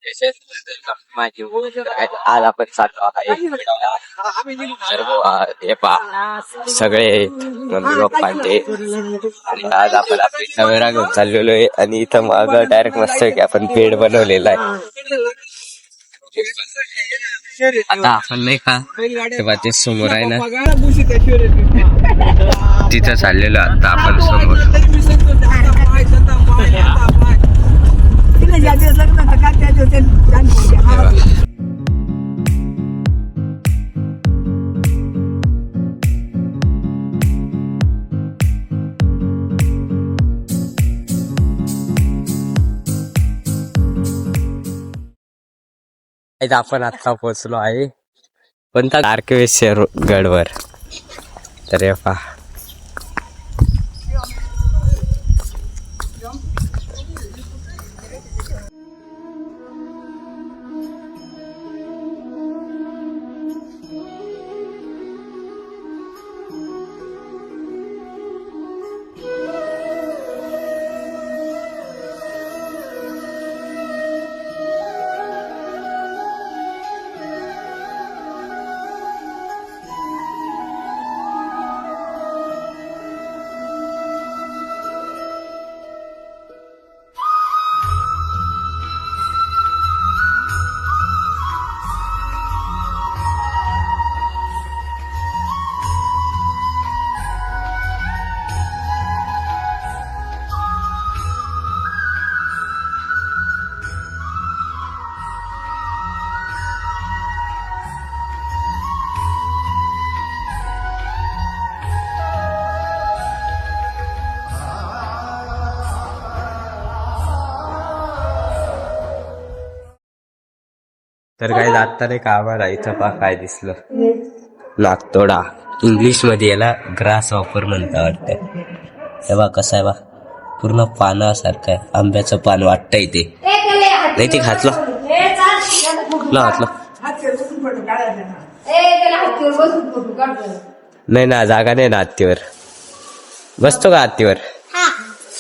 माझी आज आपण चाललो आहे सर्व हे पहा सगळे मम्मी पप्पा ते आणि आज आपण आपली कॅमेरा घेऊन चाललेलो आहे आणि इथं माग डायरेक्ट मस्त की आपण बेड बनवलेला आहे. आता आपण नाही का तेव्हा ते समोर आहे ना तिथं चाललेलो आता आपण समोर. आपण आता पोहोचलो आहे कोणता तारकेश्वर गडवर. तर हे पहा तर काही आता नाही का आम्हाला इथं पहा काय दिसलं नागतोडा. इंग्लिश मध्ये याला ग्रास ऑफर म्हणता वाटतं. तेव्हा कसं आहे बा पूर्ण पानासारखं आहे आंब्याचं पान वाटतंय ते नाही ते घातलं घातलं नाही ना जागा नाही ना हत्तीवर बसतो का हत्तीवर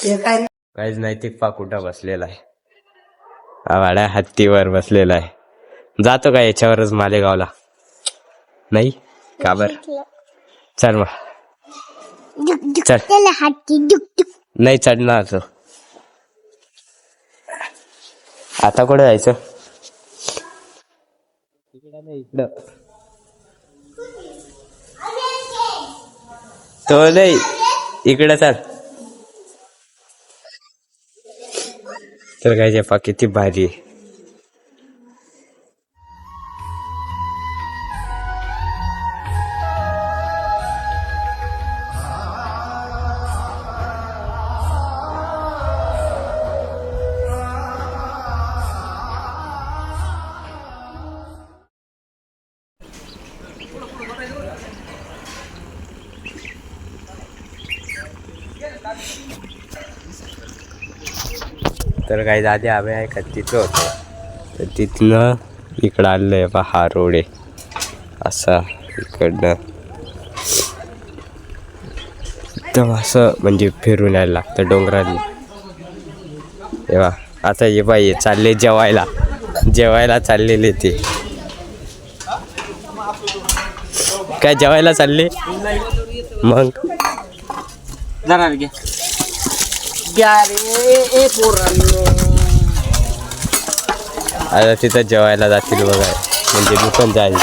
काहीच नैतिक पा कुठं बसलेला आहे हा वाड्या हत्तीवर बसलेला आहे. जातो का याच्यावरच मालेगावला नाही का बर चल मग चल नाही चढणार तो आता कुठे जायचं इकडं तो नाही इकडं चल. तर काय पा किती भारी आहे. तर काही आधी आम्ही आहे का तिथं होतो तर तिथनं इकडं आलेलं आहे बा हा रोड आहे असा इकडनं तर असं म्हणजे फिरून यायला लागतं डोंगरांनी. तेव्हा आता ये बाई चालले जेवायला चाललेले ते काय जेवायला चालले मग जाणार घे आता तिथं जेवायला जातील बघा म्हणजे मी पण जाईल.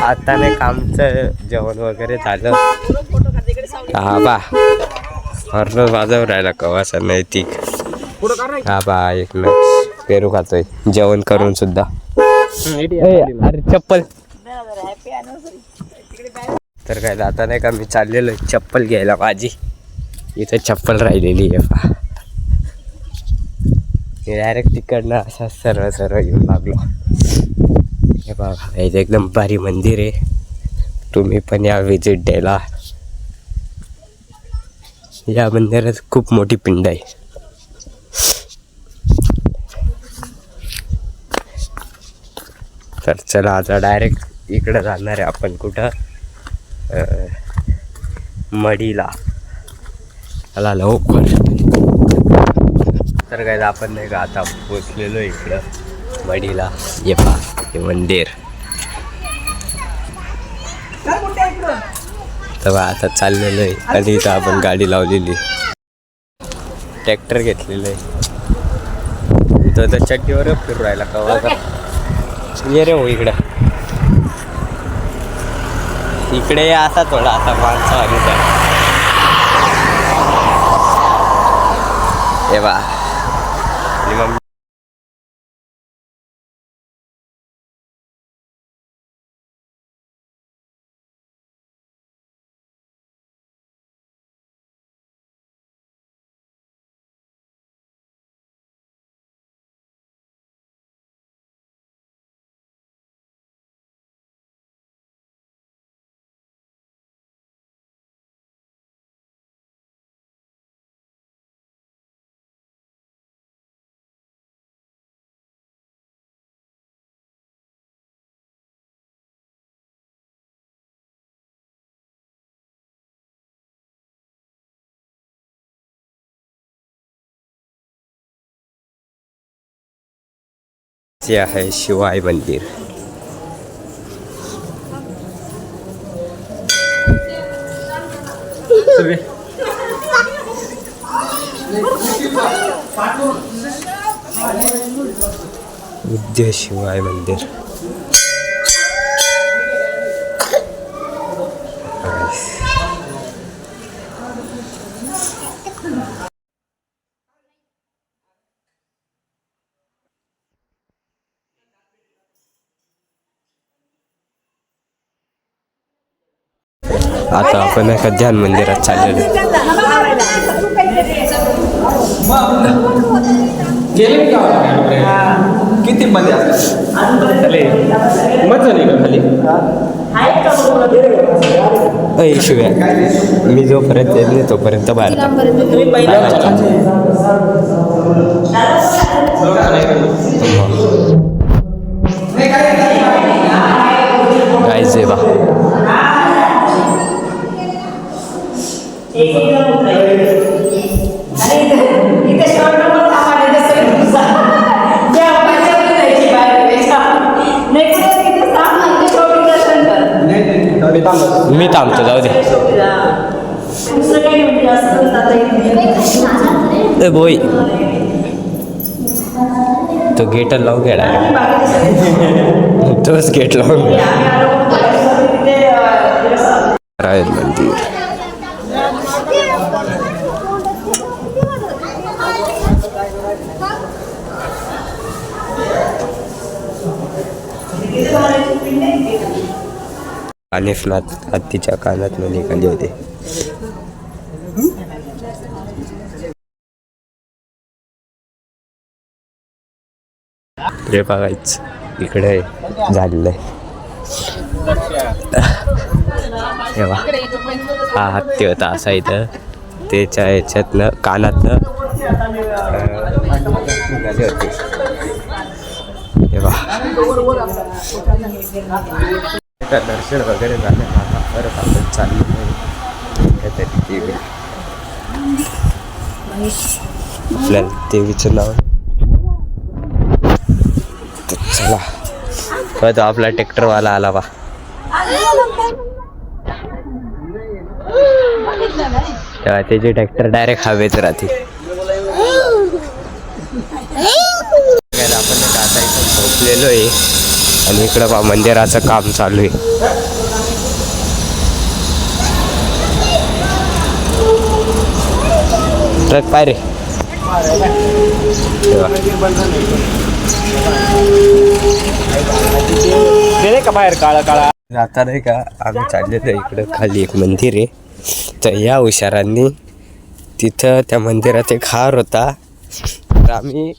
आता नाही कामचं जेवण वगैरे झालं हा बा हरण वाजव राहिला कवासा नैतिक हा बा एक मिनिट पेरू खातोय जेवण करून सुद्धा. अरे चप्पल तर काय आता नाही का मी चाललेलो चप्पल घ्यायला माझी इथं चप्पल राहिलेली आहे पहा. डायरेक्ट तिकडनं असा सरळ येऊन लागलो. हे बघा इथे एकदम भारी मंदिर आहे तुम्ही पण या विजिट द्यायला. या मंदिरात खूप मोठी पिंड आहे. तर चला आता डायरेक्ट इकडं जाणार आहे आपण कुठं मडीला. चला लवकर. तर तर काय आपण नाही का आता पोचलेलो इकडं मडीला. ये पहा हे मंदिर. तेव्हा आता चाललेलं आहे आणि इथं आपण गाडी लावलेली, ट्रॅक्टर घेतलेलं आहे. इथं तर चट्टीवर फिरू राहिला का. ये रे हो इकडं, इकडे असा थोडा आता माणसा आणि हे बा मग हे आहे शिवाय मंदिर. विद्या शिवाय मंदिर. आता आपण एका ध्यान मंदिरात चाललेलो. किती मध्ये खाली शिव्या मी जोपर्यंत येत नाही तोपर्यंत बाहेर. काय जेवा मी थांबतो, जाऊ दे बोई. तो गेट लावून घ्या, तोच गेट लावून मंदिर. अनिफनाथ हत्तीच्या कानात निघाले होते. रे बघायच इकडे झालेलं आहे. हा हत्ती होता असा इथं, त्याच्या ह्याच्यातनं कानातनं निघाले होते. दर्शन वगैरे झालं. आता परत आपण चाललो आपल्याला देवीचं नाव. चला तो आपला ट्रॅक्टरवाला आला बा. तेव्हा त्याचे ट्रॅक्टर डायरेक्ट हवेच राहते. आपण आता इथं झोपलेलो आहे आणि इकडं बा मंदिराचं काम चालू आहे. ट्रक पाय रे का बाहेर काळा काळा आता नाही का. आम्ही चाललेलो इकडं खाली एक मंदिर आहे. तर या हुशारांनी तिथं त्या मंदिरात एक हार होता. तर आम्ही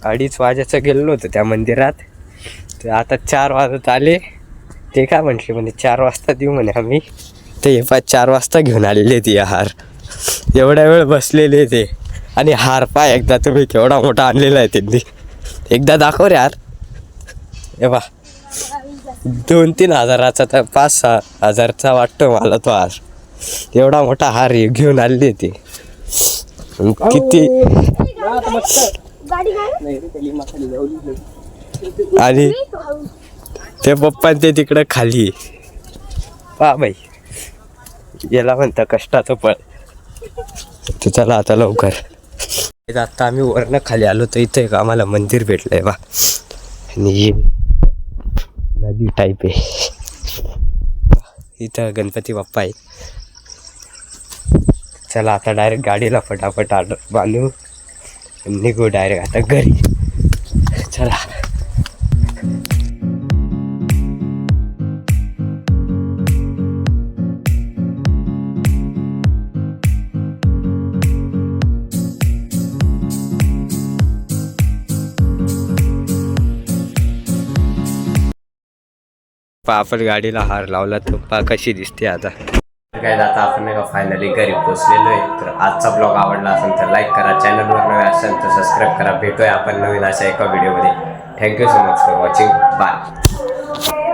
2:30 वाजायचं गेलो होतो त्या मंदिरात. तर आता 4 वाजत आले. ते काय म्हटले म्हणे 4 वाजता देऊ म्हणे आम्ही. तर हे 4 वाजता घेऊन आलेले ते हार. एवढ्या वेळ बसलेले ते. आणि हार पाय एकदा तुम्ही केवढा मोठा आणलेला आहे त्यांनी. एकदा दाखव रे हार. हे बा 2-3 हजाराचा तर 5-6 हजारचा वाटतो मला तो हार. एवढा मोठा हार घेऊन आले ते. किती आणि ते पप्पा ते तिकडं खाली पा बाई याला म्हणता कष्टाचं फळ. तर चला आता लवकर. आता आम्ही वरनं खाली आलो तर इथं एक आम्हाला मंदिर भेटलंय बा आणि नदी टाईप आहे. इथं गणपती बाप्पा आहे. चला आता डायरेक्ट गाडीला फटाफट बांधू निघू डायरेक्ट आता घरी. चला आपण गाडीला हार लावला तर पा कशी दिसते आता. काय आता आपण नाही का फायनली घरी पोहोचलेलो आहे. तर आजचा ब्लॉग आवडला असेल तर लाईक करा, चॅनलवर नवे असेल तर सबस्क्राईब करा. भेटूया आपण नवीन अशा एका व्हिडिओमध्ये. Thank you so much for watching. Bye.